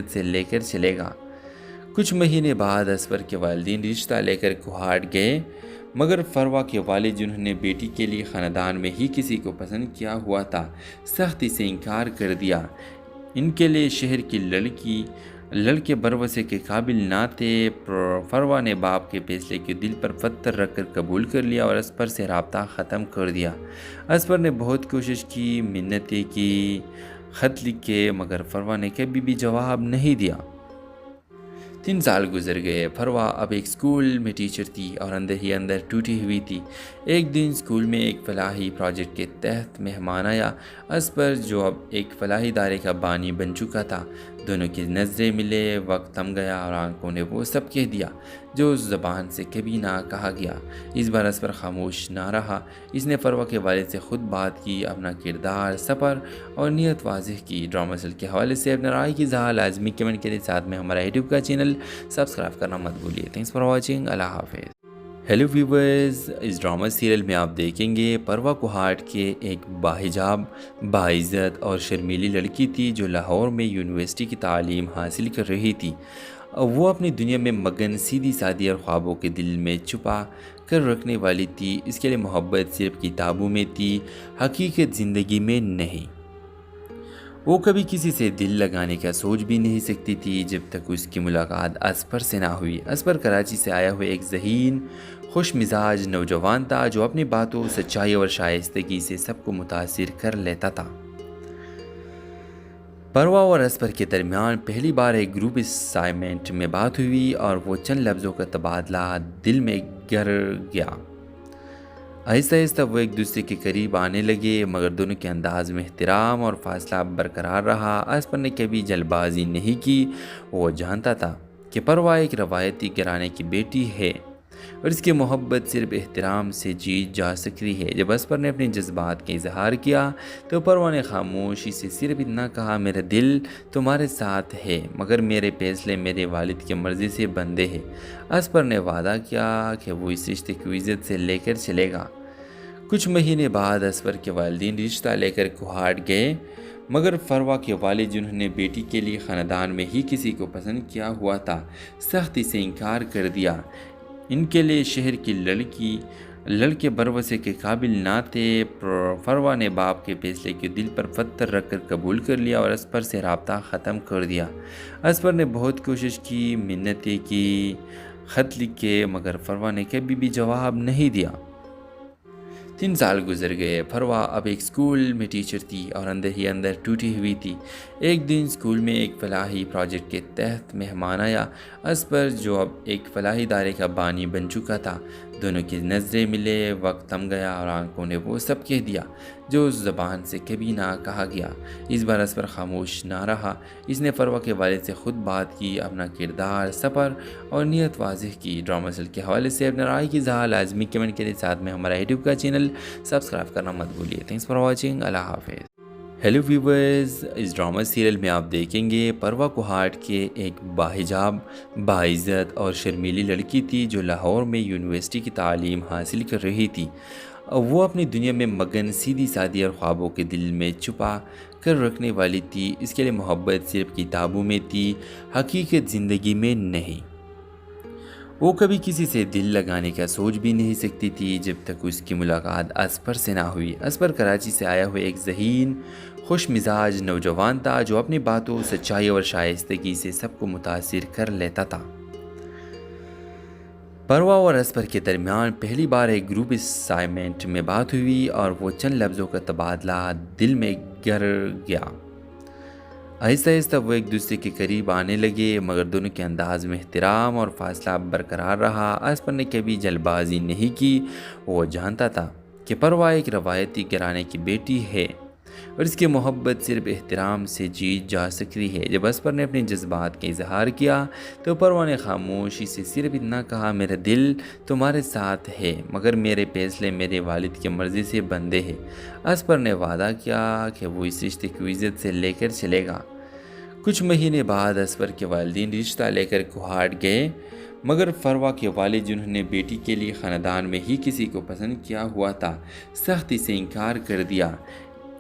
سے لے کر چلے گا۔ کچھ مہینے بعد اسپر کے والدین رشتہ لے کر کوہاٹ گئے، مگر فروا کے والد جنہوں نے بیٹی کے لیے خاندان میں ہی کسی کو پسند کیا ہوا تھا، سختی سے انکار کر دیا۔ ان کے لیے شہر کی لڑکے بھروسے کے قابل نہ تھے۔ فروا نے باپ کے فیصلے کے دل پر پتھر رکھ کر قبول کر لیا اور اسپر سے رابطہ ختم کر دیا۔ اسپر نے بہت کوشش کی، منتیں کی، خط لکھے، مگر فروا نے کبھی بھی جواب نہیں دیا۔ 3 سال گزر گئے۔ فروا اب ایک اسکول میں ٹیچر تھی اور اندر ہی اندر ٹوٹی ہوئی تھی۔ ایک دن اسکول میں ایک فلاحی پروجیکٹ کے تحت مہمان آیا۔ اسپر جو اب ایک فلاحی ادارے کا بانی بن چکا تھا، دونوں کی نظریں ملے، وقت تھم گیا اور آنکھوں نے وہ سب کہہ دیا جو اس زبان سے کبھی نہ کہا گیا۔ اس بار اسپر خاموش نہ رہا۔ اس نے فروا کے والد سے خود بات کی، اپنا کردار، سفر اور نیت واضح کی۔ ڈرامہ سیریل کے حوالے سے اپنے رائے کی اظہار لازمی کمنٹ کریں، ساتھ میں ہمارا یوٹیوب کا چینل سبسکرائب کرنا مت بھولیے۔ تھینکس فار واچنگ، اللہ حافظ۔ ہیلو ویورز، اس ڈرامہ سیریل میں آپ دیکھیں گے پروا کوہاٹ کے ایک باحجاب، باعزت اور شرمیلی لڑکی تھی جو لاہور میں یونیورسٹی کی تعلیم حاصل کر رہی تھی۔ وہ اپنی دنیا میں مگن، سیدھی سادی اور خوابوں کے دل میں چھپا کر رکھنے والی تھی۔ اس کے لیے محبت صرف کتابوں میں تھی، حقیقت زندگی میں نہیں۔ وہ کبھی کسی سے دل لگانے کا سوچ بھی نہیں سکتی تھی جب تک اس کی ملاقات اسپر سے نہ ہوئی۔ اسپر کراچی سے آیا ہوا ایک ذہین، خوش مزاج نوجوان تھا جو اپنی باتوں، سچائی اور شائستگی سے سب کو متاثر کر لیتا تھا۔ پروا اور اسپر کے درمیان پہلی بار ایک گروپ اسائنمنٹ میں بات ہوئی اور وہ چند لفظوں کا تبادلہ دل میں گر گیا۔ آہستہ آہستہ وہ ایک دوسرے کے قریب آنے لگے، مگر دونوں کے انداز میں احترام اور فاصلہ برقرار رہا۔ اسپر نے کبھی جلد بازی نہیں کی۔ وہ جانتا تھا کہ پروا ایک روایتی گھرانے کی بیٹی ہے اور اس کی محبت صرف احترام سے جیت جا سکتی ہے۔ جب اسپر نے اپنے جذبات کا اظہار کیا تو پروا نے خاموشی سے صرف اتنا کہا، میرا دل تمہارے ساتھ ہے، مگر میرے فیصلے میرے والد کی مرضی سے بندھے ہیں۔ اسپر نے وعدہ کیا کہ وہ اس رشتے کو عزت سے لے کر چلے گا۔ کچھ مہینے بعد اسپر کے والدین رشتہ لے کر کوہاٹ گئے، مگر فروا کے والد جنہوں نے بیٹی کے لیے خاندان میں ہی کسی کو پسند کیا ہوا تھا، سختی سے انکار کر دیا۔ ان کے لیے شہر کی لڑکے بھروسے کے قابل نہ تھے۔ فروا نے باپ کے فیصلے کے دل پر پتھر رکھ کر قبول کر لیا اور اسپر سے رابطہ ختم کر دیا۔ اسپر نے بہت کوشش کی، منتیں کی، خط لکھے، مگر فروا نے کبھی بھی جواب نہیں دیا۔ 3 سال گزر گئے۔ فروا اب ایک اسکول میں ٹیچر تھی اور اندر ہی اندر ٹوٹی ہوئی تھی۔ ایک دن اسکول میں ایک فلاحی پروجیکٹ کے تحت مہمان آیا۔ اسپر جو اب ایک فلاحی ادارے کا بانی بن چکا تھا، دونوں کی نظریں ملے، وقت تھم گیا اور آنکھوں نے وہ سب کہہ دیا جو اس زبان سے کبھی نہ کہا گیا۔ اس بار اسپر خاموش نہ رہا۔ اس نے فروا کے والد سے خود بات کی، اپنا کردار، سفر اور نیت واضح کی۔ ڈرامہ سیریل کے حوالے سے اپنے رائے کی اظہار لازمی کمنٹ کریں، ساتھ میں ہمارا یوٹیوب کا چینل سبسکرائب کرنا مت بھولیے۔ تھینکس فار واچنگ، اللہ حافظ۔ ہیلو ویورز، اس ڈرامہ سیریل میں آپ دیکھیں گے پروا کوہاٹ کے ایک باحجاب، باعزت اور شرمیلی لڑکی تھی جو لاہور میں یونیورسٹی کی تعلیم حاصل کر رہی تھی۔ وہ اپنی دنیا میں مگن، سیدھی سادی اور خوابوں کے دل میں چھپا کر رکھنے والی تھی۔ اس کے لیے محبت صرف کتابوں میں تھی، حقیقت زندگی میں نہیں۔ وہ کبھی کسی سے دل لگانے کا سوچ بھی نہیں سکتی تھی جب تک اس کی ملاقات اسپر سے نہ ہوئی۔ اسپر کراچی سے آیا ہوا ایک ذہین، خوش مزاج نوجوان تھا جو اپنی باتوں، سچائی اور شائستگی سے سب کو متاثر کر لیتا تھا۔ پروا اور اسپر کے درمیان پہلی بار ایک گروپ اسائنمنٹ میں بات ہوئی اور وہ چند لفظوں کا تبادلہ دل میں گر گیا۔ آہستہ آہستہ وہ ایک دوسرے کے قریب آنے لگے، مگر دونوں کے انداز میں احترام اور فاصلہ برقرار رہا۔ اسپر نے کبھی جلد بازی نہیں کی۔ وہ جانتا تھا کہ پروا ایک روایتی گھرانے کی بیٹی ہے اور اس کی محبت صرف احترام سے جیت جا سکتی ہے۔ جب اسپر نے اپنے جذبات کا اظہار کیا تو پروا نے خاموشی سے صرف اتنا کہا، میرا دل تمہارے ساتھ ہے، مگر میرے فیصلے میرے والد کی مرضی سے بندھے ہیں۔ اسپر نے وعدہ کیا کہ وہ اس رشتے کو عزت سے لے کر چلے گا۔ کچھ مہینے بعد اسپر کے والدین رشتہ لے کر کوہاٹ گئے، مگر فروا کے والد جنہوں نے بیٹی کے لیے خاندان میں ہی کسی کو پسند کیا ہوا تھا، سختی سے انکار کر دیا۔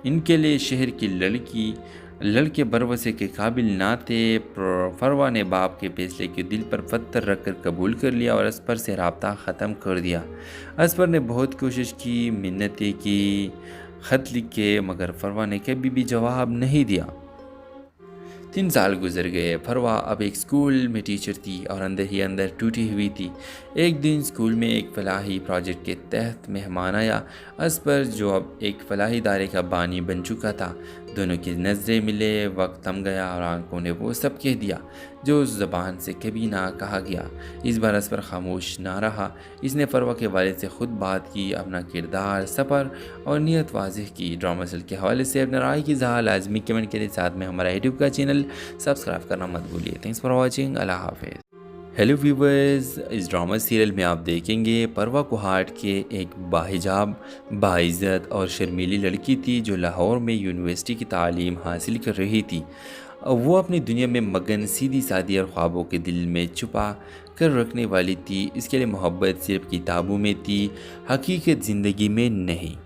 ان کے لیے شہر کی لڑکے بروسے کے قابل نہ تھے۔ فروا نے باپ کے فیصلے کے دل پر پتھر رکھ کر قبول کر لیا اور اسپر سے رابطہ ختم کر دیا۔ اسپر نے بہت کوشش کی، منتیں کی، خط لکھے، مگر فروا نے کبھی بھی جواب نہیں دیا۔ 3 سال گزر گئے۔ فروا اب ایک اسکول میں ٹیچر تھی اور اندر ہی اندر ٹوٹی ہوئی تھی۔ ایک دن اسکول میں ایک فلاحی پروجیکٹ کے تحت مہمان آیا۔ اسپر جو اب ایک فلاحی ادارے کا بانی بن چکا تھا، دونوں کی نظریں ملے، وقت تھم گیا اور آنکھوں نے وہ سب کہہ دیا جو اس زبان سے کبھی نہ کہا گیا۔ اس بار اسپر خاموش نہ رہا۔ اس نے فروا کے والد سے خود بات کی، اپنا کردار، سفر اور نیت واضح کی۔ ڈرامہ سیریل کے حوالے سے اپنے رائے کی اظہار لازمی کمنٹ کریں، ساتھ میں ہمارا یوٹیوب کا چینل سبسکرائب کرنا مت بھولیے۔ Thanks for watching. اللہ حافظ۔ ہیلو ویورز، اس ڈرامہ سیریل میں آپ دیکھیں گے پروا کوہاٹ کے ایک باحجاب، باعزت اور شرمیلی لڑکی تھی جو لاہور میں یونیورسٹی کی تعلیم حاصل کر رہی تھی۔ وہ اپنی دنیا میں مگن، سیدھی سادی اور خوابوں کے دل میں چھپا کر رکھنے والی تھی۔ اس کے لیے محبت صرف کتابوں میں تھی، حقیقت زندگی میں نہیں۔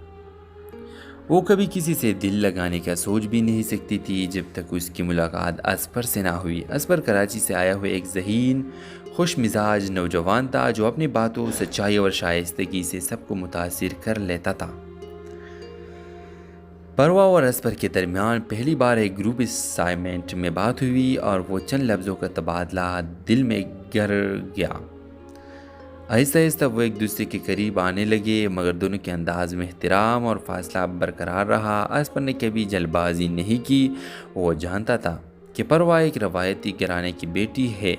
وہ کبھی کسی سے دل لگانے کا سوچ بھی نہیں سکتی تھی جب تک اس کی ملاقات اسپر سے نہ ہوئی۔ اسپر کراچی سے آیا ہوا ایک ذہین، خوش مزاج نوجوان تھا جو اپنی باتوں، سچائی اور شائستگی سے سب کو متاثر کر لیتا تھا۔ پروا اور اسپر کے درمیان پہلی بار ایک گروپ اسائنمنٹ میں بات ہوئی اور وہ چند لفظوں کا تبادلہ دل میں گر گیا۔ آہستہ آہستہ وہ ایک دوسرے کے قریب آنے لگے، مگر دونوں کے انداز میں احترام اور فاصلہ برقرار رہا۔ اسپر نے کبھی جلد بازی نہیں کی۔ وہ جانتا تھا کہ پروا ایک روایتی گھرانے کی بیٹی ہے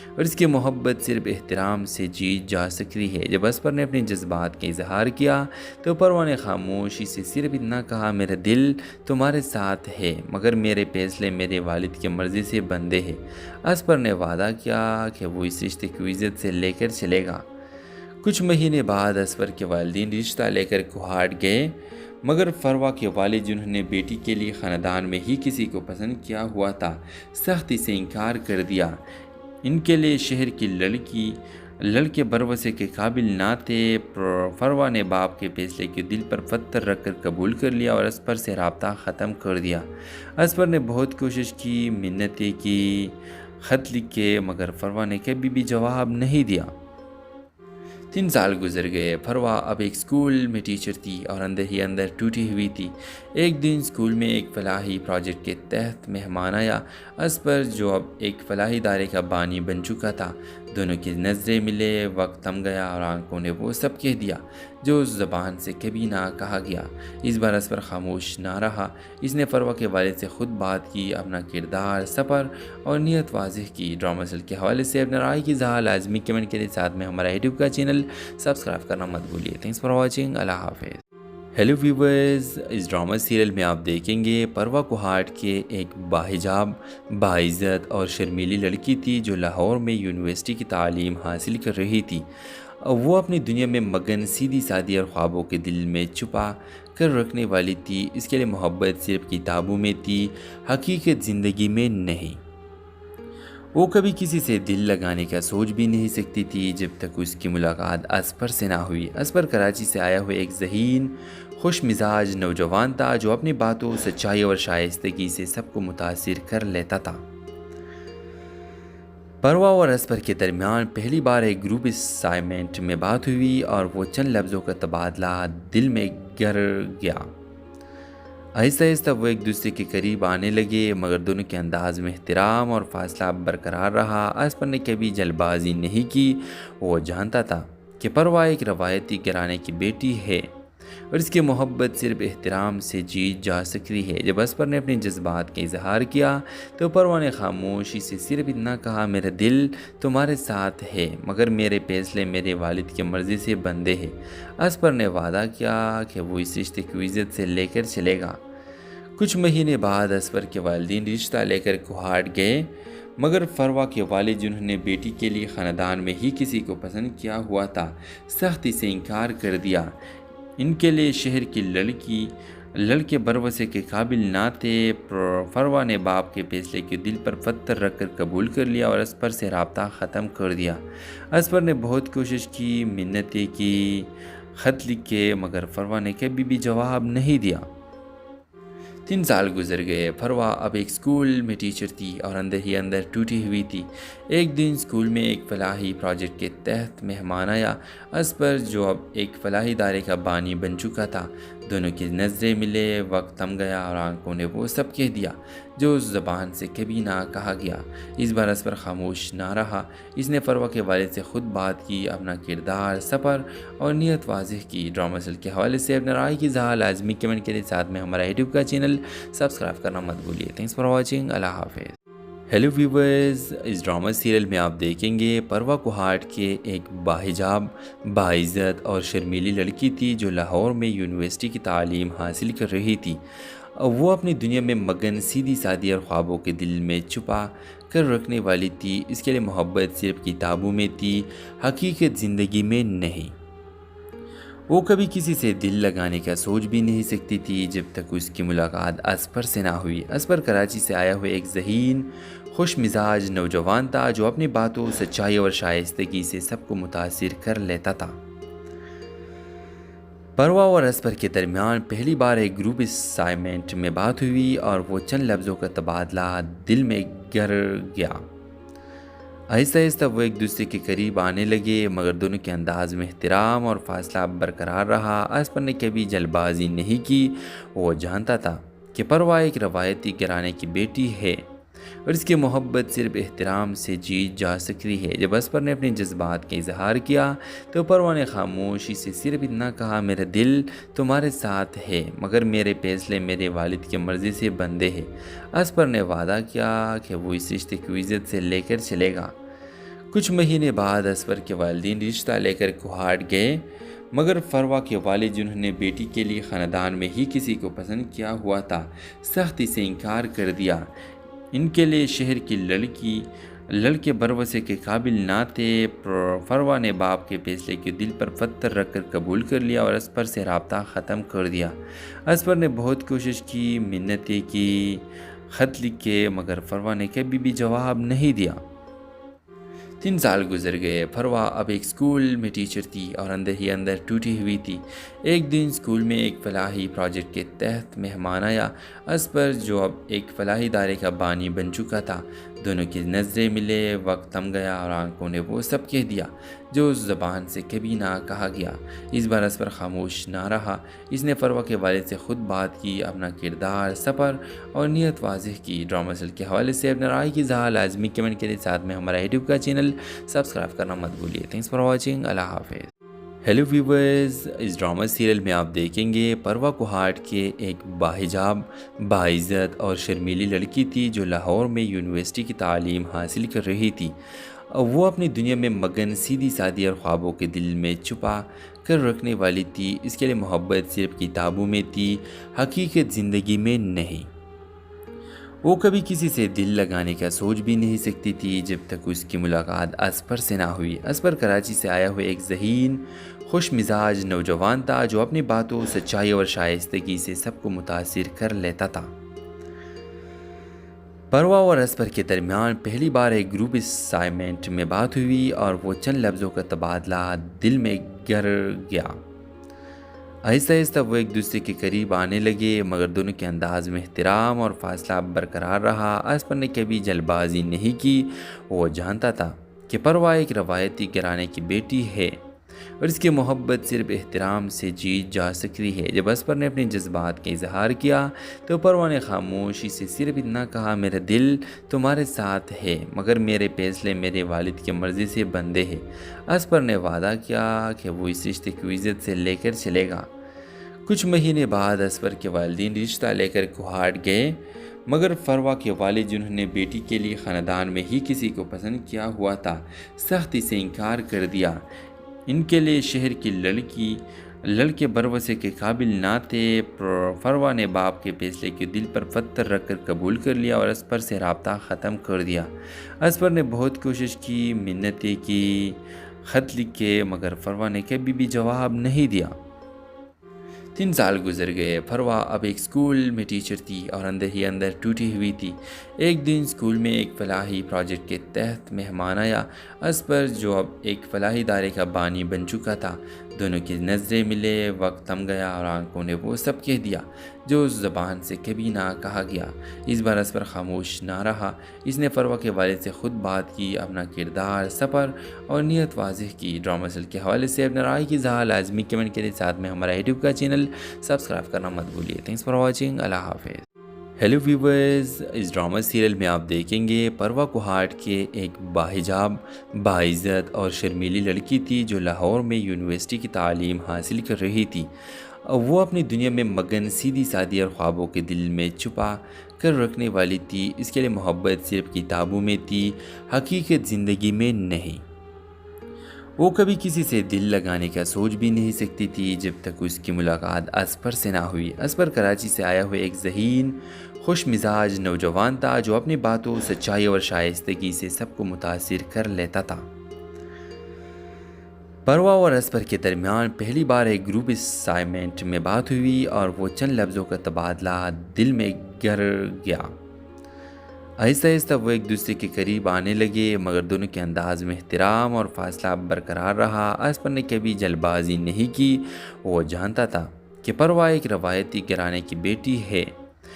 اور اس کی محبت صرف احترام سے جیت جا سکتی ہے۔ جب اسپر نے اپنے جذبات کا اظہار کیا تو پروا نے خاموشی سے صرف اتنا کہا، میرا دل تمہارے ساتھ ہے، مگر میرے فیصلے میرے والد کی مرضی سے بندھے ہیں۔ اسپر نے وعدہ کیا کہ وہ اس رشتے کو عزت سے لے کر چلے گا۔ کچھ مہینے بعد اسپر کے والدین رشتہ لے کر کوہاٹ گئے، مگر فروا کے والد جنہوں نے بیٹی کے لیے خاندان میں ہی کسی کو پسند کیا ہوا تھا، سختی سے انکار کر دیا۔ ان کے لیے شہر کی لڑکے بروسے کے قابل نہ تھے۔ فروا نے باپ کے فیصلے کے دل پر پتھر رکھ کر قبول کر لیا اور اسپر سے رابطہ ختم کر دیا۔ اسپر نے بہت کوشش کی، منتیں کی، خط لکھے، مگر فروا نے کبھی بھی جواب نہیں دیا۔ 3 سال گزر گئے۔ فروا اب ایک اسکول میں ٹیچر تھی اور اندر ہی اندر ٹوٹی ہوئی تھی۔ ایک دن اسکول میں ایک فلاحی پروجیکٹ کے تحت مہمان آیا۔ اسپر جو اب ایک فلاحی ادارے کا بانی بن چکا تھا، دونوں کی نظریں ملے، وقت تھم گیا اور آنکھوں نے وہ سب کہہ دیا جو اس زبان سے کبھی نہ کہا گیا۔ اس بار اسپر خاموش نہ رہا۔ اس نے فروا کے والد سے خود بات کی، اپنا کردار، سفر اور نیت واضح کی۔ ڈرامہ سیریل کے حوالے سے اپنے رائے کی اظہار لازمی کمنٹ کریں، ساتھ میں ہمارا یوٹیوب کا چینل سبسکرائب کرنا مت بھولیے۔ Thanks for watching. اللہ حافظ۔ ہیلو ویورز، اس ڈرامہ سیریل میں آپ دیکھیں گے پروا کوہاٹ کے ایک باحجاب، باعزت اور شرمیلی لڑکی تھی جو لاہور میں یونیورسٹی کی تعلیم حاصل کر رہی تھی۔ وہ اپنی دنیا میں مگن، سیدھی سادی اور خوابوں کے دل میں چھپا کر رکھنے والی تھی۔ اس کے لیے محبت صرف کتابوں میں تھی، حقیقت زندگی میں نہیں۔ وہ کبھی کسی سے دل لگانے کا سوچ بھی نہیں سکتی تھی جب تک اس کی ملاقات اسپر سے نہ ہوئی۔ اسپر کراچی سے آیا ہوا ایک ذہین، خوش مزاج نوجوان تھا جو اپنی باتوں، سچائی اور شائستگی سے سب کو متاثر کر لیتا تھا۔ پروا اور اسپر کے درمیان پہلی بار ایک گروپ اسائنمنٹ میں بات ہوئی اور وہ چند لفظوں کا تبادلہ دل میں گر گیا۔ آہستہ آہستہ وہ ایک دوسرے کے قریب آنے لگے، مگر دونوں کے انداز میں احترام اور فاصلہ برقرار رہا۔ اسپر نے کبھی جلد بازی نہیں کی۔ وہ جانتا تھا کہ پروا ایک روایتی گھرانے کی بیٹی ہے اور اس کی محبت صرف احترام سے جیت جا سکتی ہے۔ جب اسپر نے اپنے جذبات کا اظہار کیا تو پروا نے خاموشی سے صرف اتنا کہا، میرا دل تمہارے ساتھ ہے، مگر میرے فیصلے میرے والد کی مرضی سے بندھے ہیں۔ اسپر نے وعدہ کیا کہ وہ اس رشتے کو عزت سے لے کر چلے گا۔ کچھ مہینے بعد اسپر کے والدین رشتہ لے کر کوہاٹ گئے، مگر فروا کے والد جنہوں نے بیٹی کے لیے خاندان میں ہی کسی کو پسند کیا ہوا تھا، سختی سے انکار کر دیا۔ ان کے لیے شہر کی لڑکے بروسے کے قابل نہ تھے۔ فروا نے باپ کے فیصلے کے دل پر پتھر رکھ کر قبول کر لیا اور اسپر سے رابطہ ختم کر دیا۔ اسپر نے بہت کوشش کی، منتیں کی، خط لکھے، مگر فروا نے کبھی بھی جواب نہیں دیا۔ 3 سال گزر گئے۔ فروا اب ایک اسکول میں ٹیچر تھی اور اندر ہی اندر ٹوٹی ہوئی تھی۔ ایک دن اسکول میں ایک فلاحی پروجیکٹ کے تحت مہمان آیا اسپر، جو اب ایک فلاحی ادارے کا بانی بن چکا تھا۔ دونوں کی نظریں ملے، وقت تھم گیا اور آنکھوں نے وہ سب کہہ دیا جو اس زبان سے کبھی نہ کہا گیا۔ اس بار اسپر خاموش نہ رہا۔ اس نے فروا کے والد سے خود بات کی، اپنا کردار، سفر اور نیت واضح کی۔ ڈرامہ سیریل کے حوالے سے اپنے رائے کی اظہار لازمی کمنٹ کے ساتھ میں ہمارا یوٹیوب کا چینل سبسکرائب کرنا مت بھولیے۔ Thanks for watching. اللہ حافظ۔ ہیلو ویورز، اس ڈرامہ سیریل میں آپ دیکھیں گے پروا کوہاٹ کے ایک باحجاب، باعزت اور شرمیلی لڑکی تھی جو لاہور میں یونیورسٹی کی تعلیم حاصل کر رہی تھی۔ وہ اپنی دنیا میں مگن، سیدھی سادی اور خوابوں کے دل میں چھپا کر رکھنے والی تھی۔ اس کے لیے محبت صرف کتابوں میں تھی، حقیقت زندگی میں نہیں۔ وہ کبھی کسی سے دل لگانے کا سوچ بھی نہیں سکتی تھی جب تک اس کی ملاقات اسپر سے نہ ہوئی۔ اسپر کراچی سے آیا ہوا ایک ذہین، خوش مزاج نوجوان تھا جو اپنی باتوں، سچائی اور شائستگی سے سب کو متاثر کر لیتا تھا۔ پروا اور اسپر کے درمیان پہلی بار ایک گروپ اسائنمنٹ میں بات ہوئی اور وہ چند لفظوں کا تبادلہ دل میں گر گیا۔ آہستہ آہستہ وہ ایک دوسرے کے قریب آنے لگے، مگر دونوں کے انداز میں احترام اور فاصلہ برقرار رہا۔ اسپر نے کبھی جلد بازی نہیں کی۔ وہ جانتا تھا کہ پروا ایک روایتی گھرانے کی بیٹی ہے اور اس کی محبت صرف احترام سے جیت جا سکتی ہے۔ جب اسپر نے اپنے جذبات کا اظہار کیا تو پروا نے خاموشی سے صرف اتنا کہا، میرا دل تمہارے ساتھ ہے مگر میرے فیصلے میرے والد کی مرضی سے بندھے ہیں۔ اسپر نے وعدہ کیا کہ وہ اس رشتے کو عزت سے لے کر چلے گا۔ کچھ مہینے بعد اسپر کے والدین رشتہ لے کر کوہاٹ گئے، مگر فروا کے والد جنہوں نے بیٹی کے لیے خاندان میں ہی کسی کو پسند کیا ہوا تھا، سختی سے انکار کر دیا۔ ان کے لیے شہر کی لڑکے بھروسے کے قابل نہ تھے۔ فروا نے باپ کے فیصلے کے دل پر پتھر رکھ کر قبول کر لیا اور اسپر سے رابطہ ختم کر دیا۔ اسپر نے بہت کوشش کی، منتیں کی، خط لکھے، مگر فروا نے کبھی بھی جواب نہیں دیا۔ 3 سال گزر گئے۔ فروا اب ایک اسکول میں ٹیچر تھی اور اندر ہی اندر ٹوٹی ہوئی تھی۔ ایک دن اسکول میں ایک فلاحی پروجیکٹ کے تحت مہمان آیا اسپر، جو اب ایک فلاحی ادارے کا بانی بن چکا تھا۔ دونوں کی نظریں ملے، وقت تھم گیا اور آنکھوں نے وہ سب کہہ دیا جو اس زبان سے کبھی نہ کہا گیا۔ اس بار اسپر خاموش نہ رہا۔ اس نے فروا کے والد سے خود بات کی، اپنا کردار، سفر اور نیت واضح کی۔ ڈرامہ سیریل کے حوالے سے اپنے رائے کی اظہار لازمی کمنٹ کے ساتھ میں ہمارا یوٹیوب کا چینل سبسکرائب کرنا مت بھولیے۔ Thanks for watching. اللہ حافظ۔ ہیلو ویورز، اس ڈرامہ سیریل میں آپ دیکھیں گے پروا کوہاٹ کے ایک باحجاب، باعزت اور شرمیلی لڑکی تھی جو لاہور میں یونیورسٹی کی تعلیم حاصل کر رہی تھی۔ وہ اپنی دنیا میں مگن، سیدھی سادی اور خوابوں کے دل میں چھپا کر رکھنے والی تھی۔ اس کے لیے محبت صرف کتابوں میں تھی، حقیقت زندگی میں نہیں۔ وہ کبھی کسی سے دل لگانے کا سوچ بھی نہیں سکتی تھی جب تک اس کی ملاقات اسپر سے نہ ہوئی۔ اسپر کراچی سے آیا ہوا ایک ذہین، خوش مزاج نوجوان تھا جو اپنی باتوں، سچائی اور شائستگی سے سب کو متاثر کر لیتا تھا۔ پروا اور اسپر کے درمیان پہلی بار ایک گروپ اسائنمنٹ میں بات ہوئی اور وہ چند لفظوں کا تبادلہ دل میں گر گیا۔ آہستہ آہستہ وہ ایک دوسرے کے قریب آنے لگے، مگر دونوں کے انداز میں احترام اور فاصلہ برقرار رہا۔ اسپر نے کبھی جلد بازی نہیں کی۔ وہ جانتا تھا کہ پروا ایک روایتی گھرانے کی بیٹی ہے اور اس کی محبت صرف احترام سے جیت جا سکتی ہے۔ جب اسپر نے اپنے جذبات کا اظہار کیا تو پروا نے خاموشی سے صرف اتنا کہا، میرا دل تمہارے ساتھ ہے مگر میرے فیصلے میرے والد کی مرضی سے بندھے ہیں۔ اسپر نے وعدہ کیا کہ وہ اس رشتے کو عزت سے لے کر چلے گا۔ کچھ مہینے بعد اسپر کے والدین رشتہ لے کر کوہاٹ گئے، مگر فروا کے والد جنہوں نے بیٹی کے لیے خاندان میں ہی کسی کو پسند کیا ہوا تھا، سختی سے انکار کر دیا۔ ان کے لیے شہر کی لڑکے بھروسے کے قابل نہ تھے۔ فروا نے باپ کے فیصلے کے دل پر پتھر رکھ کر قبول کر لیا اور اسپر سے رابطہ ختم کر دیا۔ اسپر نے بہت کوشش کی، منتیں کی، خط لکھے، مگر فروا نے کبھی بھی جواب نہیں دیا۔ 3 سال گزر گئے۔ فروا اب ایک اسکول میں ٹیچر تھی اور اندر ہی اندر ٹوٹی ہوئی تھی۔ ایک دن اسکول میں ایک فلاحی پروجیکٹ کے تحت مہمان آیا اسپر، جو اب ایک فلاحی ادارے کا بانی بن چکا تھا۔ دونوں کی نظریں ملے، وقت تھم گیا اور آنکھوں نے وہ سب کہہ دیا جو اس زبان سے کبھی نہ کہا گیا۔ اس بار اسپر خاموش نہ رہا۔ اس نے فروا کے والد سے خود بات کی، اپنا کردار، سفر اور نیت واضح کی۔ ڈرامہ سیل کے حوالے سے اپنے رائے کی اظہار لازمی کمنٹ کے ساتھ میں ہمارا یوٹیوب کا چینل سبسکرائب کرنا مت بھولیے۔ Thanks for watching. اللہ حافظ۔ ہیلو ویورز، اس ڈرامہ سیریل میں آپ دیکھیں گے پروا کوہاٹ کے ایک باحجاب، باعزت اور شرمیلی لڑکی تھی جو لاہور میں یونیورسٹی کی تعلیم حاصل کر رہی تھی۔ وہ اپنی دنیا میں مگن، سیدھی سادی اور خوابوں کے دل میں چھپا کر رکھنے والی تھی۔ اس کے لیے محبت صرف کتابوں میں تھی، حقیقت زندگی میں نہیں۔ وہ کبھی کسی سے دل لگانے کا سوچ بھی نہیں سکتی تھی جب تک اس کی ملاقات اسپر سے نہ ہوئی۔ اسپر کراچی سے آیا ہوا ایک ذہین، خوش مزاج نوجوان تھا جو اپنی باتوں، سچائی اور شائستگی سے سب کو متاثر کر لیتا تھا۔ پروا اور اسپر کے درمیان پہلی بار ایک گروپ اسائنمنٹ میں بات ہوئی اور وہ چند لفظوں کا تبادلہ دل میں گر گیا۔ آہستہ آہستہ وہ ایک دوسرے کے قریب آنے لگے، مگر دونوں کے انداز میں احترام اور فاصلہ برقرار رہا۔ اسپر نے کبھی جلد بازی نہیں کی۔ وہ جانتا تھا کہ پروا ایک روایتی گھرانے کی بیٹی ہے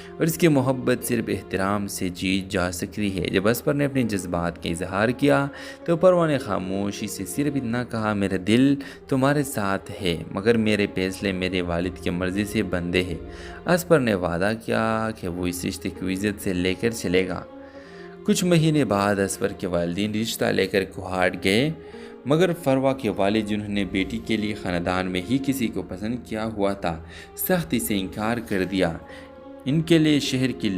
اور اس کی محبت صرف احترام سے جیت جا سکتی ہے۔ جب اسپر نے اپنے جذبات کا اظہار کیا تو پروا نے خاموشی سے صرف اتنا کہا، میرا دل تمہارے ساتھ ہے مگر میرے فیصلے میرے والد کی مرضی سے بندھے ہیں۔ اسپر نے وعدہ کیا کہ وہ اس رشتے کو عزت سے لے کر چلے گا۔ کچھ مہینے بعد اسپر کے والدین رشتہ لے کر کوہاٹ گئے، مگر فروا کے والد جنہوں نے بیٹی کے لیے خاندان میں ہی کسی کو پسند کیا ہوا تھا، سختی سے انکار کر دیا۔ ان کے لیے شہر کی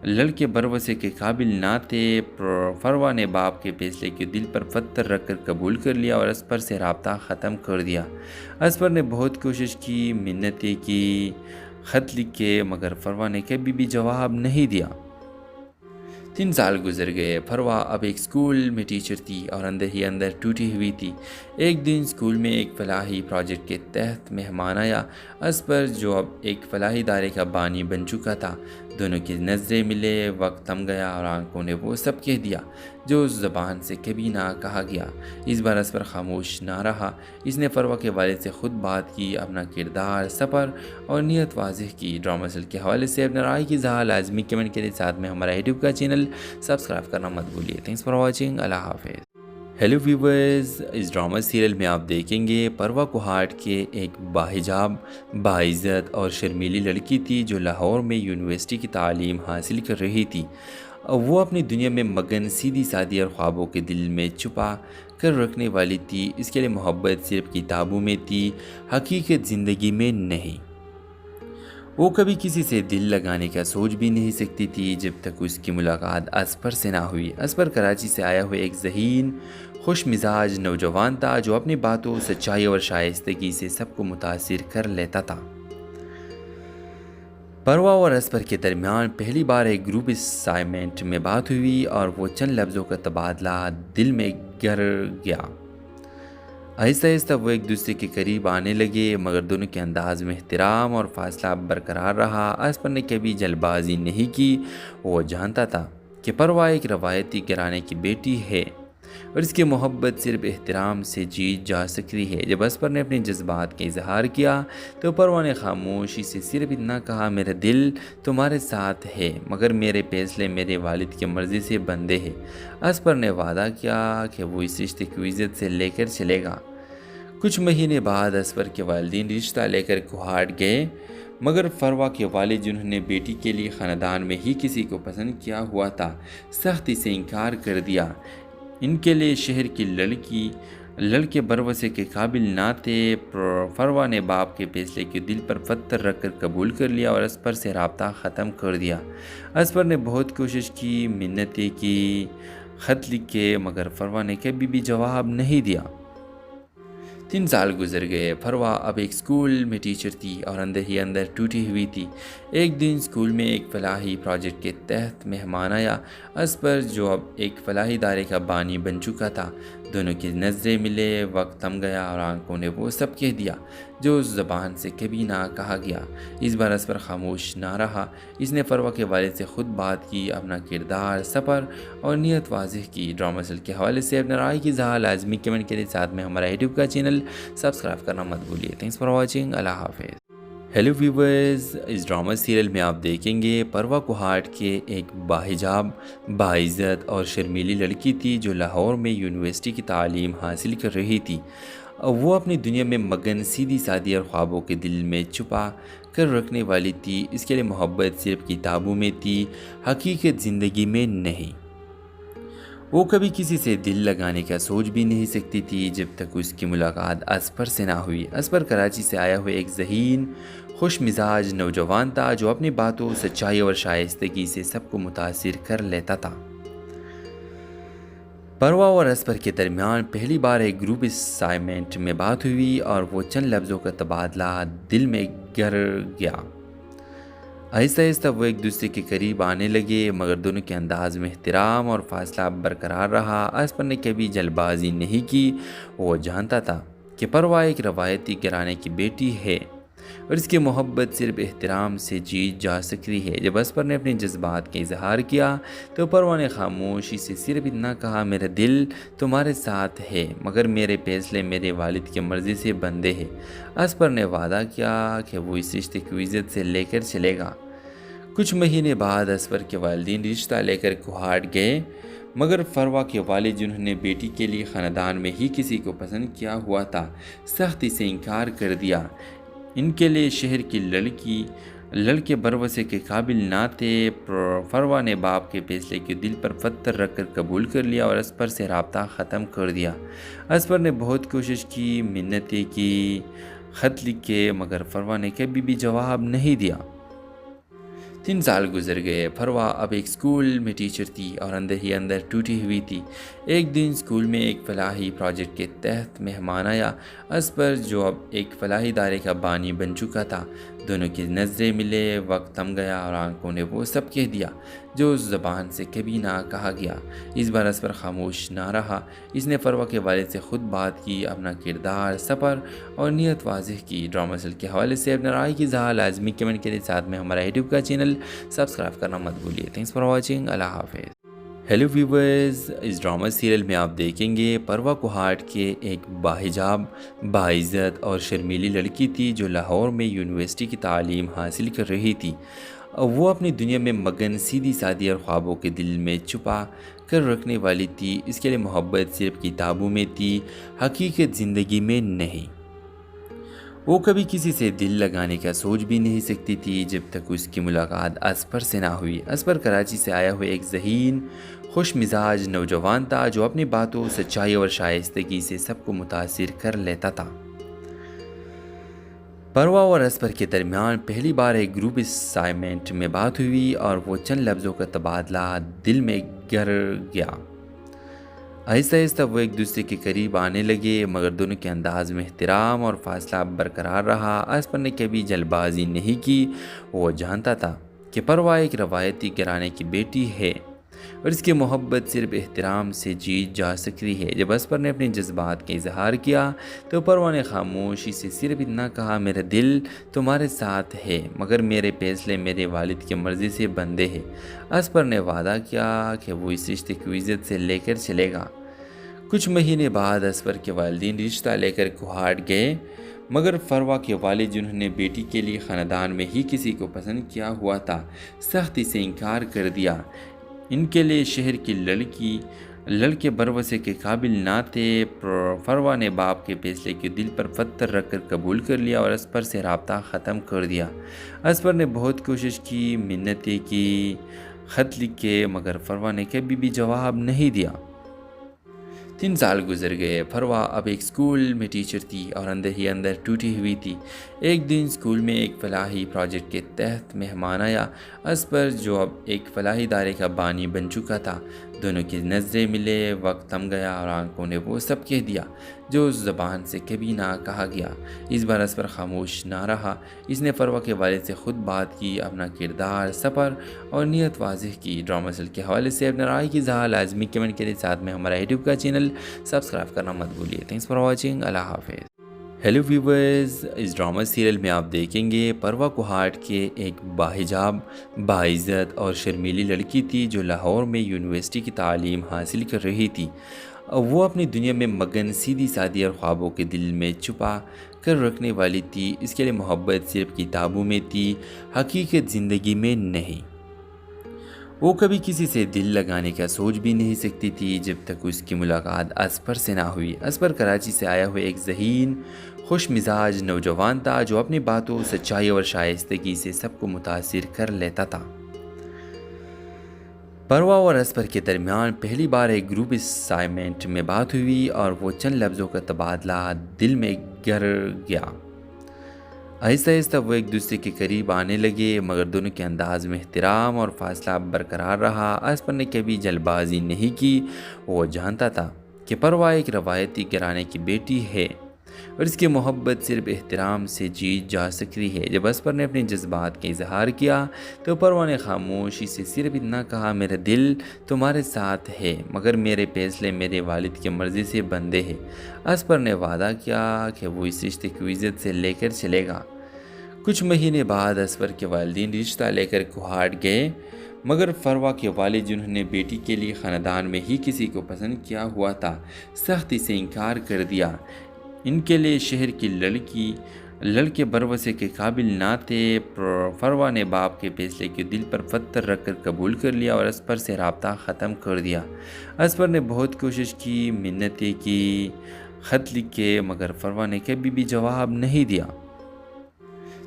لڑکے بھروسے کے قابل نہ تھے۔ فروا نے باپ کے فیصلے کے دل پر پتھر رکھ کر قبول کر لیا اور اسپر سے رابطہ ختم کر دیا۔ اسپر نے بہت کوشش کی، منتیں کی، خط لکھے، مگر فروا نے کبھی بھی جواب نہیں دیا۔ 3 سال گزر گئے۔ فروا اب ایک اسکول میں ٹیچر تھی اور اندر ہی اندر ٹوٹی ہوئی تھی۔ ایک دن اسکول میں ایک فلاحی پروجیکٹ کے تحت مہمان آیا۔ اسپر جو اب ایک فلاحی ادارے کا بانی بن چکا تھا، دونوں کی نظریں ملے، وقت تھم گیا اور آنکھوں نے وہ سب کہہ دیا جو اس زبان سے کبھی نہ کہا گیا۔ اس بار اسپر خاموش نہ رہا۔ اس نے فروا کے والد سے خود بات کی، اپنا کردار، سفر اور نیت واضح کی۔ ڈرامہ سیل کے حوالے سے اپنے رائے کی اظہار لازمی کمنٹ کے ساتھ میں ہمارا یوٹیوب کا چینل سبسکرائب کرنا مت بھولیے۔ Thanks for watching. اللہ حافظ۔ ہیلو ویورز، اس ڈرامہ سیریل میں آپ دیکھیں گے پروا کوہاٹ کے ایک باحجاب، باعزت اور شرمیلی لڑکی تھی جو لاہور میں یونیورسٹی کی تعلیم حاصل کر رہی تھی۔ وہ اپنی دنیا میں مگن، سیدھی سادی اور خوابوں کے دل میں چھپا کر رکھنے والی تھی۔ اس کے لیے محبت صرف کتابوں میں تھی، حقیقت زندگی میں نہیں۔ وہ کبھی کسی سے دل لگانے کا سوچ بھی نہیں سکتی تھی جب تک اس کی ملاقات اسپر سے نہ ہوئی۔ اسپر کراچی سے آیا ہوا ایک ذہین، خوش مزاج نوجوان تھا جو اپنی باتوں، سچائی اور شائستگی سے سب کو متاثر کر لیتا تھا۔ پروا اور اسپر کے درمیان پہلی بار ایک گروپ اسائنمنٹ میں بات ہوئی اور وہ چند لفظوں کا تبادلہ دل میں گر گیا۔ آہستہ آہستہ وہ ایک دوسرے کے قریب آنے لگے، مگر دونوں کے انداز میں احترام اور فاصلہ برقرار رہا۔ اسپر نے کبھی جلد بازی نہیں کی۔ وہ جانتا تھا کہ پروا ایک روایتی گھرانے کی بیٹی ہے اور اس کی محبت صرف احترام سے جیت جا سکتی ہے۔ جب اسپر نے اپنے جذبات کا اظہار کیا تو پروا نے خاموشی سے صرف اتنا کہا، میرا دل تمہارے ساتھ ہے مگر میرے فیصلے میرے والد کی مرضی سے بندھے ہیں۔ اسپر نے وعدہ کیا کہ وہ اس رشتے کو عزت سے لے کر چلے گا۔ کچھ مہینے بعد اسپر کے والدین رشتہ لے کر کوہاٹ گئے، مگر فروا کے والد جنہوں نے بیٹی کے لیے خاندان میں ہی کسی کو پسند کیا ہوا تھا، سختی سے انکار کر دیا۔ ان کے لیے شہر کی لڑکے بھروسے کے قابل نہ تھے۔ فروا نے باپ کے فیصلے کے دل پر پتھر رکھ کر قبول کر لیا اور اسپر سے رابطہ ختم کر دیا۔ اسپر نے بہت کوشش کی، منتیں کی، خط لکھے، مگر فروا نے کبھی بھی جواب نہیں دیا۔ 3 سال گزر گئے۔ فروا اب ایک اسکول میں ٹیچر تھی اور اندر ہی اندر ٹوٹی ہوئی تھی۔ ایک دن اسکول میں ایک فلاحی پروجیکٹ کے تحت مہمان آیا۔ اسپر جو اب ایک فلاحی ادارے کا بانی بن چکا تھا، دونوں کی نظریں ملے، وقت تھم گیا اور آنکھوں نے وہ سب کہہ دیا جو اس زبان سے کبھی نہ کہا گیا۔ اس بار اسپر خاموش نہ رہا۔ اس نے فروا کے والد سے خود بات کی، اپنا کردار، سفر اور نیت واضح کی۔ ڈرامہ سیریل کے حوالے سے اپنے رائے کی اظہار لازمی کمنٹ کے ساتھ میں ہمارا یوٹیوب کا چینل سبسکرائب کرنا مت بھولیے۔ Thanks for watching. اللہ حافظ۔ ہیلو ویورز، اس ڈرامہ سیریل میں آپ دیکھیں گے پروا کوہاٹ کے ایک باحجاب، باعزت اور شرمیلی لڑکی تھی جو لاہور میں یونیورسٹی کی تعلیم حاصل کر رہی تھی۔ وہ اپنی دنیا میں مگن، سیدھی سادی اور خوابوں کے دل میں چھپا کر رکھنے والی تھی۔ اس کے لیے محبت صرف کتابوں میں تھی، حقیقت زندگی میں نہیں۔ وہ کبھی کسی سے دل لگانے کا سوچ بھی نہیں سکتی تھی جب تک اس کی ملاقات اسپر سے نہ ہوئی۔ اسپر کراچی سے آیا ہوا ایک ذہین، خوش مزاج نوجوان تھا جو اپنی باتوں، سچائی اور شائستگی سے سب کو متاثر کر لیتا تھا۔ پروا اور اسپر کے درمیان پہلی بار ایک گروپ اسائنمنٹ میں بات ہوئی اور وہ چند لفظوں کا تبادلہ دل میں گر گیا۔ آہستہ آہستہ وہ ایک دوسرے کے قریب آنے لگے، مگر دونوں کے انداز میں احترام اور فاصلہ برقرار رہا۔ اسپر نے کبھی جلد بازی نہیں کی۔ وہ جانتا تھا کہ پروا ایک روایتی گھرانے کی بیٹی ہے اور اس کی محبت صرف احترام سے جیت جا سکتی ہے۔ جب اسپر نے اپنے جذبات کا اظہار کیا تو پروا نے خاموشی سے صرف اتنا کہا، میرا دل تمہارے ساتھ ہے مگر میرے فیصلے میرے والد کی مرضی سے بندھے ہیں۔ اسپر نے وعدہ کیا کہ وہ اس رشتے کو عزت سے لے کر چلے گا۔ کچھ مہینے بعد اسپر کے والدین رشتہ لے کر کوہاٹ گئے، مگر فروا کے والد جنہوں نے بیٹی کے لیے خاندان میں ہی کسی کو پسند کیا ہوا تھا، سختی سے انکار کر دیا۔ ان کے لیے شہر کی لڑکے بھروسے کے قابل نہ تھے۔ فروا نے باپ کے فیصلے کے دل پر پتھر رکھ کر قبول کر لیا اور اسپر سے رابطہ ختم کر دیا۔ اسپر نے بہت کوشش کی، منتیں کی، خط لکھے، مگر فروا نے کبھی بھی جواب نہیں دیا۔ 3 سال گزر گئے۔ فروا اب ایک اسکول میں ٹیچر تھی اور اندر ہی اندر ٹوٹی ہوئی تھی۔ ایک دن اسکول میں ایک فلاحی پروجیکٹ کے تحت مہمان آیا۔ اسپر جو اب ایک فلاحی ادارے کا بانی بن چکا تھا، دونوں کی نظریں ملے، وقت تھم گیا اور آنکھوں نے وہ سب کہہ دیا جو اس زبان سے کبھی نہ کہا گیا۔ اس بار اسپر خاموش نہ رہا۔ اس نے فروا کے والد سے خود بات کی، اپنا کردار، سفر اور نیت واضح کی۔ ڈرامہ سیریل کے حوالے سے اپنے رائے کی اظہار لازمی کمنٹ کے ساتھ میں ہمارا یوٹیوب کا چینل سبسکرائب کرنا مت بھولیے۔ Thanks for watching. اللہ حافظ۔ ہیلو ویورز، اس ڈرامہ سیریل میں آپ دیکھیں گے پروا کوہاٹ کے ایک باحجاب، باعزت اور شرمیلی لڑکی تھی جو لاہور میں یونیورسٹی کی تعلیم حاصل کر رہی تھی۔ وہ اپنی دنیا میں مگن، سیدھی سادی اور خوابوں کے دل میں چھپا کر رکھنے والی تھی۔ اس کے لیے محبت صرف کتابوں میں تھی، حقیقت زندگی میں نہیں۔ وہ کبھی کسی سے دل لگانے کا سوچ بھی نہیں سکتی تھی جب تک اس کی ملاقات اسپر سے نہ ہوئی۔ اسپر کراچی سے آیا ہوا ایک ذہین، خوش مزاج نوجوان تھا جو اپنی باتوں، سچائی اور شائستگی سے سب کو متاثر کر لیتا تھا۔ پروا اور اسپر کے درمیان پہلی بار ایک گروپ اسائنمنٹ میں بات ہوئی اور وہ چند لفظوں کا تبادلہ دل میں گر گیا۔ آہستہ آہستہ وہ ایک دوسرے کے قریب آنے لگے، مگر دونوں کے انداز میں احترام اور فاصلہ برقرار رہا۔ اسپر نے کبھی جلد بازی نہیں کی۔ وہ جانتا تھا کہ پروا ایک روایتی گھرانے کی بیٹی ہے اور اس کی محبت صرف احترام سے جیت جا سکتی ہے۔ جب اسپر نے اپنے جذبات کا اظہار کیا تو پروا نے خاموشی سے صرف اتنا کہا، میرا دل تمہارے ساتھ ہے مگر میرے فیصلے میرے والد کی مرضی سے بندھے ہیں۔ اسپر نے وعدہ کیا کہ وہ اس رشتے کو عزت سے لے کر چلے گا۔ کچھ مہینے بعد اسپر کے والدین رشتہ لے کر کوہاٹ گئے، مگر فروا کے والد جنہوں نے بیٹی کے لیے خاندان میں ہی کسی کو پسند کیا ہوا تھا، سختی سے انکار کر دیا۔ ان کے لیے شہر کی لڑکے بھروسے کے قابل نہ تھے۔ فروا نے باپ کے فیصلے کے دل پر پتھر رکھ کر قبول کر لیا اور اسپر سے رابطہ ختم کر دیا۔ اسپر نے بہت کوشش کی، منتیں کی، خط لکھے، مگر فروا نے کبھی بھی جواب نہیں دیا۔ 3 سال گزر گئے۔ فروا اب ایک اسکول میں ٹیچر تھی اور اندر ہی اندر ٹوٹی ہوئی تھی۔ ایک دن اسکول میں ایک فلاحی پروجیکٹ کے تحت مہمان آیا۔ اسپر جو اب ایک فلاحی ادارے کا بانی بن چکا تھا، دونوں کی نظریں ملے، وقت تھم گیا اور آنکھوں نے وہ سب کہہ دیا جو اس زبان سے کبھی نہ کہا گیا۔ اس بار اسپر خاموش نہ رہا۔ اس نے فروا کے والد سے خود بات کی، اپنا کردار، سفر اور نیت واضح کی۔ ڈرامہ سیریل کے حوالے سے اپنے رائے کی اظہار لازمی کمنٹ کے لیے، ساتھ میں ہمارا یوٹیوب کا چینل سبسکرائب کرنا مت بھولیے۔ Thanks for watching. اللہ حافظ۔ ہیلو ویورز، اس ڈرامہ سیریل میں آپ دیکھیں گے پروا کوہاٹ کے ایک باحجاب، باعزت اور شرمیلی لڑکی تھی جو لاہور میں یونیورسٹی کی تعلیم حاصل کر رہی تھی۔ وہ اپنی دنیا میں مگن، سیدھی سادی اور خوابوں کے دل میں چھپا کر رکھنے والی تھی۔ اس کے لیے محبت صرف کتابوں میں تھی، حقیقت زندگی میں نہیں۔ وہ کبھی کسی سے دل لگانے کا سوچ بھی نہیں سکتی تھی جب تک اس کی ملاقات اسپر سے نہ ہوئی۔ اسپر کراچی سے آیا ہوا ایک ذہین، خوش مزاج نوجوان تھا جو اپنی باتوں، سچائی اور شائستگی سے سب کو متاثر کر لیتا تھا۔ پروا اور اسپر کے درمیان پہلی بار ایک گروپ اسائنمنٹ میں بات ہوئی اور وہ چند لفظوں کا تبادلہ دل میں گر گیا۔ آہستہ آہستہ وہ ایک دوسرے کے قریب آنے لگے، مگر دونوں کے انداز میں احترام اور فاصلہ برقرار رہا۔ اسپر نے کبھی جلد بازی نہیں کی۔ وہ جانتا تھا کہ پروا ایک روایتی گھرانے کی بیٹی ہے اور اس کی محبت صرف احترام سے جیت جا سکتی ہے۔ جب اسپر نے اپنے جذبات کا اظہار کیا تو پروا نے خاموشی سے صرف اتنا کہا، میرا دل تمہارے ساتھ ہے، مگر میرے فیصلے میرے والد کی مرضی سے بندھے ہیں۔ اسپر نے وعدہ کیا کہ وہ اس رشتے کو عزت سے لے کر چلے گا۔ کچھ مہینے بعد اسپر کے والدین رشتہ لے کر کوہاٹ گئے، مگر فروا کے والد جنہوں نے بیٹی کے لیے خاندان میں ہی کسی کو پسند کیا ہوا تھا، سختی سے انکار کر دیا۔ ان کے لیے شہر کی لڑکے بھروسے کے قابل نہ تھے۔ فروا نے باپ کے فیصلے کے دل پر پتھر رکھ کر قبول کر لیا اور اسپر سے رابطہ ختم کر دیا۔ اسپر نے بہت کوشش کی، منتیں کی، خط لکھے، مگر فروا نے کبھی بھی جواب نہیں دیا۔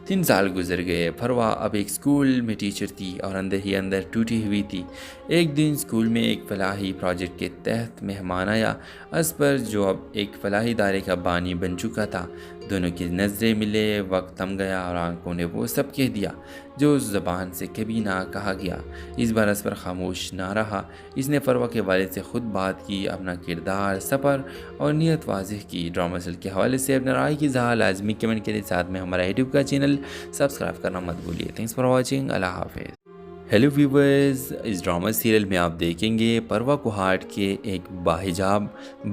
3 سال گزر گئے۔ فروا اب ایک اسکول میں ٹیچر تھی اور اندر ہی اندر ٹوٹی ہوئی تھی۔ ایک دن اسکول میں ایک فلاحی پروجیکٹ کے تحت مہمان آیا۔ اسپر جو اب ایک فلاحی ادارے کا بانی بن چکا تھا، دونوں کی نظریں ملے، وقت تھم گیا اور آنکھوں نے وہ سب کہہ دیا جو اس زبان سے کبھی نہ کہا گیا۔ اس بار اسپر خاموش نہ رہا۔ اس نے فروا کے والد سے خود بات کی، اپنا کردار، سفر اور نیت واضح کی۔ ڈرامہ سیریل کے حوالے سے اپنے رائے کی اظہار لازمی کمنٹ کے لیے، ساتھ میں ہمارا یوٹیوب کا چینل سبسکرائب کرنا مت بھولیے۔ Thanks for watching. اللہ حافظ۔ ہیلو ویورز، اس ڈرامہ سیریل میں آپ دیکھیں گے پروا کوہاٹ کے ایک باحجاب،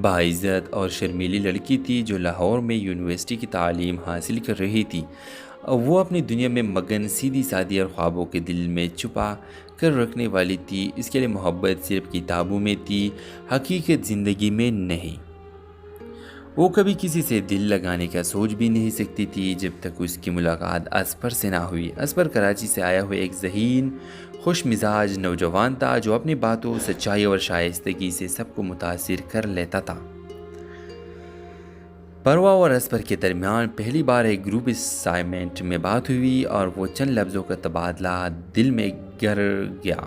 باعزت اور شرمیلی لڑکی تھی جو لاہور میں یونیورسٹی کی تعلیم حاصل کر رہی تھی۔ وہ اپنی دنیا میں مگن، سیدھی سادی اور خوابوں کے دل میں چھپا کر رکھنے والی تھی۔ اس کے لیے محبت صرف کتابوں میں تھی، حقیقت زندگی میں نہیں۔ وہ کبھی کسی سے دل لگانے کا سوچ بھی نہیں سکتی تھی جب تک اس کی ملاقات اسپر سے نہ ہوئی۔ اسپر کراچی سے آیا ہوا ایک ذہین، خوش مزاج نوجوان تھا جو اپنی باتوں، سچائی اور شائستگی سے سب کو متاثر کر لیتا تھا۔ پروا اور اسپر کے درمیان پہلی بار ایک گروپ اسائنمنٹ میں بات ہوئی اور وہ چند لفظوں کا تبادلہ دل میں گر گیا۔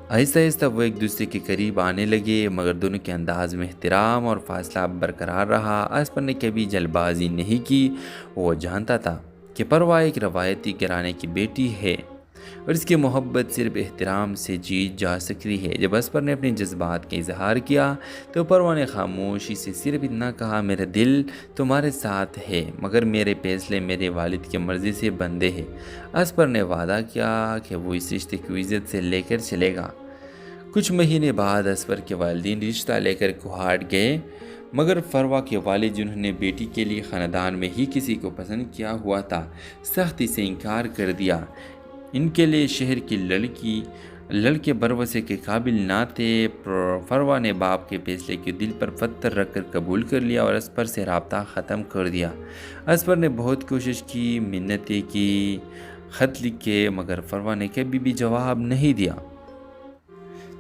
آہستہ آہستہ وہ ایک دوسرے کے قریب آنے لگے، مگر دونوں کے انداز میں احترام اور فاصلہ برقرار رہا۔ اسپر نے کبھی جلد بازی نہیں کی۔ وہ جانتا تھا کہ پروا ایک روایتی گھرانے کی بیٹی ہے اور اس کی محبت صرف احترام سے جیت جا سکتی ہے۔ جب اسپر نے اپنے جذبات کا اظہار کیا تو پروا نے خاموشی سے صرف اتنا کہا، میرا دل تمہارے ساتھ ہے، مگر میرے فیصلے میرے والد کی مرضی سے بندھے ہیں۔ اسپر نے وعدہ کیا کہ وہ اس رشتے کو عزت سے لے کر چلے گا۔ کچھ مہینے بعد اسپر کے والدین رشتہ لے کر کوہاٹ گئے، مگر فروا کے والد جنہوں نے بیٹی کے لیے خاندان میں ہی کسی کو پسند کیا ہوا تھا، سختی سے انکار کر دیا۔ ان کے لیے شہر کی لڑکے بھروسے کے قابل نہ تھے۔ فروا نے باپ کے فیصلے کے دل پر پتھر رکھ کر قبول کر لیا اور اسپر سے رابطہ ختم کر دیا۔ اسپر نے بہت کوشش کی، منتیں کی، خط لکھے، مگر فروا نے کبھی بھی جواب نہیں دیا۔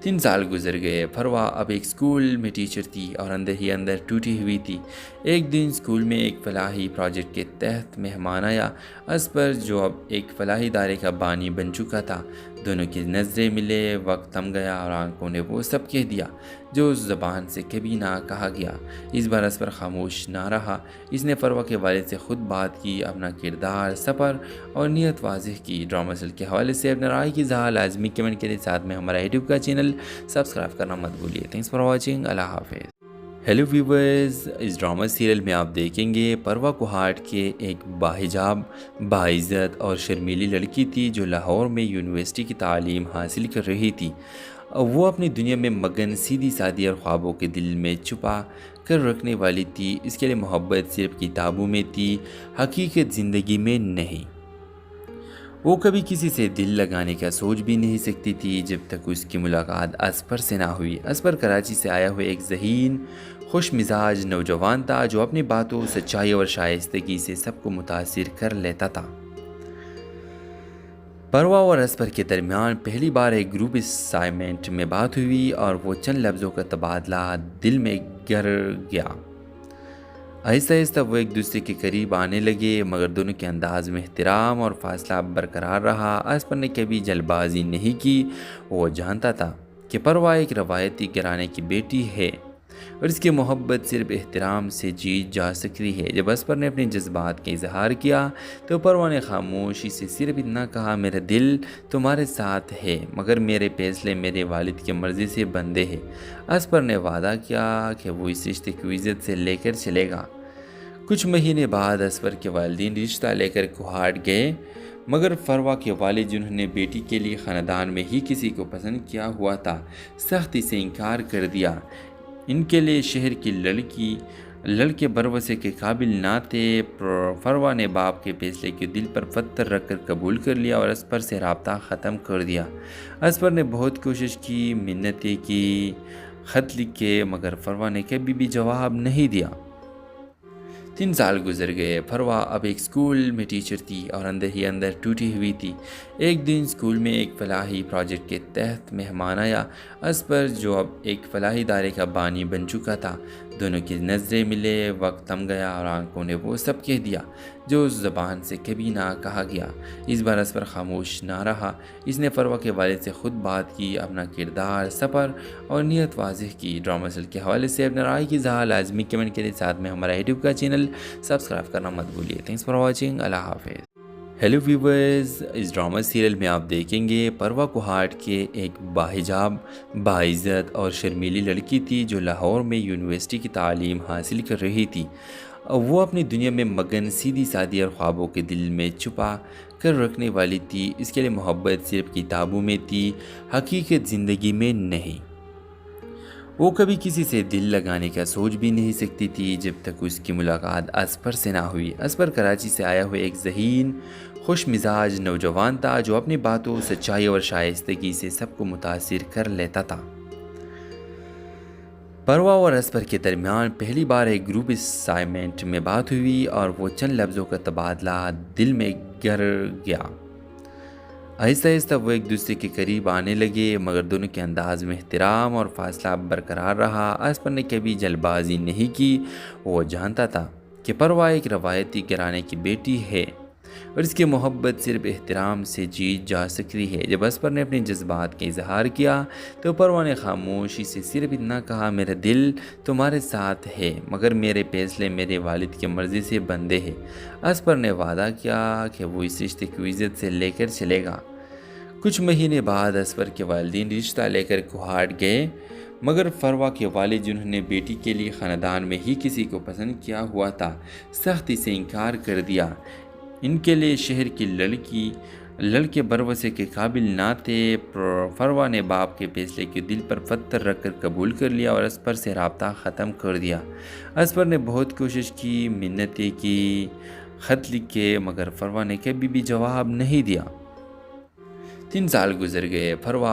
3 سال گزر گئے۔ فروا اب ایک اسکول میں ٹیچر تھی اور اندر ہی اندر ٹوٹی ہوئی تھی۔ ایک دن اسکول میں ایک فلاحی پروجیکٹ کے تحت مہمان آیا۔ اسپر جو اب ایک فلاحی ادارے کا بانی بن چکا تھا، دونوں کی نظریں ملے، وقت تھم گیا اور آنکھوں نے وہ سب کہہ دیا جو اس زبان سے کبھی نہ کہا گیا۔ اس بار اسپر خاموش نہ رہا۔ اس نے فروا کے والد سے خود بات کی، اپنا کردار، سفر اور نیت واضح کی۔ ڈرامہ سیریل کے حوالے سے اپنے رائے کی اظہار لازمی کمنٹ کے ساتھ میں ہمارا یوٹیوب کا چینل سبسکرائب کرنا مت بھولیے۔ Thanks for watching. اللہ حافظ۔ ہیلو ویورز، اس ڈرامہ سیریل میں آپ دیکھیں گے پروا کوہاٹ کے ایک باحجاب، باعزت اور شرمیلی لڑکی تھی جو لاہور میں یونیورسٹی کی تعلیم حاصل کر رہی تھی۔ وہ اپنی دنیا میں مگن، سیدھی سادی اور خوابوں کے دل میں چھپا کر رکھنے والی تھی۔ اس کے لیے محبت صرف کتابوں میں تھی، حقیقت زندگی میں نہیں۔ وہ کبھی کسی سے دل لگانے کا سوچ بھی نہیں سکتی تھی جب تک اس کی ملاقات اسپر سے نہ ہوئی۔ اسپر کراچی سے آیا ہوا ایک ذہین، خوش مزاج نوجوان تھا جو اپنی باتوں، سچائی اور شائستگی سے سب کو متاثر کر لیتا تھا۔ پروا اور اسپر کے درمیان پہلی بار ایک گروپ اسائنمنٹ میں بات ہوئی اور وہ چند لفظوں کا تبادلہ دل میں گر گیا۔ آہستہ آہستہ وہ ایک دوسرے کے قریب آنے لگے، مگر دونوں کے انداز میں احترام اور فاصلہ برقرار رہا۔ اسپر نے کبھی جلد بازی نہیں کی۔ وہ جانتا تھا کہ پروا ایک روایتی گھرانے کی بیٹی ہے اور اس کی محبت صرف احترام سے جیت جا سکتی ہے۔ جب اسپر نے اپنے جذبات کا اظہار کیا تو پروا نے خاموشی سے صرف اتنا کہا، میرا دل تمہارے ساتھ ہے مگر میرے فیصلے میرے والد کی مرضی سے بندھے ہیں۔ اسپر نے وعدہ کیا کہ وہ اس رشتے کو عزت سے لے کر چلے گا۔ کچھ مہینے بعد اسپر کے والدین رشتہ لے کر کوہاٹ گئے، مگر فروا کے والد جنہوں نے بیٹی کے لیے خاندان میں ہی کسی کو پسند کیا ہوا تھا، سختی سے انکار کر دیا۔ ان کے لیے شہر کی لڑکے بھروسے کے قابل نہ تھے۔ فروا نے باپ کے فیصلے کے دل پر پتھر رکھ کر قبول کر لیا اور اسپر سے رابطہ ختم کر دیا۔ اسپر نے بہت کوشش کی، منتیں کی، خط لکھے، مگر فروا نے کبھی بھی جواب نہیں دیا۔ 3 سال گزر گئے۔ فروا اب ایک اسکول میں ٹیچر تھی اور اندر ہی اندر ٹوٹی ہوئی تھی۔ ایک دن اسکول میں ایک فلاحی پروجیکٹ کے تحت مہمان آیا۔ اسپر جو اب ایک فلاحی ادارے کا بانی بن چکا تھا، دونوں کی نظریں ملے، وقت تھم گیا اور آنکھوں نے وہ سب کہہ دیا جو اس زبان سے کبھی نہ کہا گیا۔ اس بار اسپر خاموش نہ رہا۔ اس نے فروا کے والد سے خود بات کی، اپنا کردار، سفر اور نیت واضح کی۔ ڈرامہ سیریل کے حوالے سے اپنے رائے کی اظہار لازمی کمنٹ کے ساتھ میں ہمارا یوٹیوب کا چینل سبسکرائب کرنا مت بھولیے۔ Thanks for watching. اللہ حافظ۔ ہیلو ویورز، اس ڈرامہ سیریل میں آپ دیکھیں گے پروا کوہاٹ کے ایک باحجاب، باعزت اور شرمیلی لڑکی تھی جو لاہور میں یونیورسٹی کی تعلیم حاصل کر رہی تھی۔ وہ اپنی دنیا میں مگن، سیدھی سادی اور خوابوں کے دل میں چھپا کر رکھنے والی تھی۔ اس کے لیے محبت صرف کتابوں میں تھی، حقیقت زندگی میں نہیں۔ وہ کبھی کسی سے دل لگانے کا سوچ بھی نہیں سکتی تھی جب تک اس کی ملاقات اسپر سے نہ ہوئی۔ اسپر کراچی سے آیا ہوا ایک ذہین، خوش مزاج نوجوان تھا جو اپنی باتوں، سچائی اور شائستگی سے سب کو متاثر کر لیتا تھا۔ پروا اور اسپر کے درمیان پہلی بار ایک گروپ اسائنمنٹ میں بات ہوئی اور وہ چند لفظوں کا تبادلہ دل میں گر گیا۔ آہستہ آہستہ وہ ایک دوسرے کے قریب آنے لگے، مگر دونوں کے انداز میں احترام اور فاصلہ برقرار رہا۔ اسپر نے کبھی جلد بازی نہیں کی۔ وہ جانتا تھا کہ پروا ایک روایتی گھرانے کی بیٹی ہے اور اس کی محبت صرف احترام سے جیت جا سکتی ہے۔ جب اسپر نے اپنے جذبات کا اظہار کیا تو پروا نے خاموشی سے صرف اتنا کہا، میرا دل تمہارے ساتھ ہے مگر میرے فیصلے میرے والد کی مرضی سے بندھے ہیں۔ اسپر نے وعدہ کیا کہ وہ اس رشتے کو عزت سے لے کر چلے گا۔ کچھ مہینے بعد اسپر کے والدین رشتہ لے کر کوہاٹ گئے، مگر فروا کے والد جنہوں نے بیٹی کے لیے خاندان میں ہی کسی کو پسند کیا ہوا تھا، سختی سے انکار کر دیا۔ ان کے لیے شہر کی لڑکے بھروسے کے قابل نہ تھے۔ فروا نے باپ کے فیصلے کے دل پر پتھر رکھ کر قبول کر لیا اور اسپر سے رابطہ ختم کر دیا۔ اسپر نے بہت کوشش کی، منتیں کی، خط لکھے، مگر فروا نے کبھی بھی جواب نہیں دیا۔ 3 سال گزر گئے۔ فروا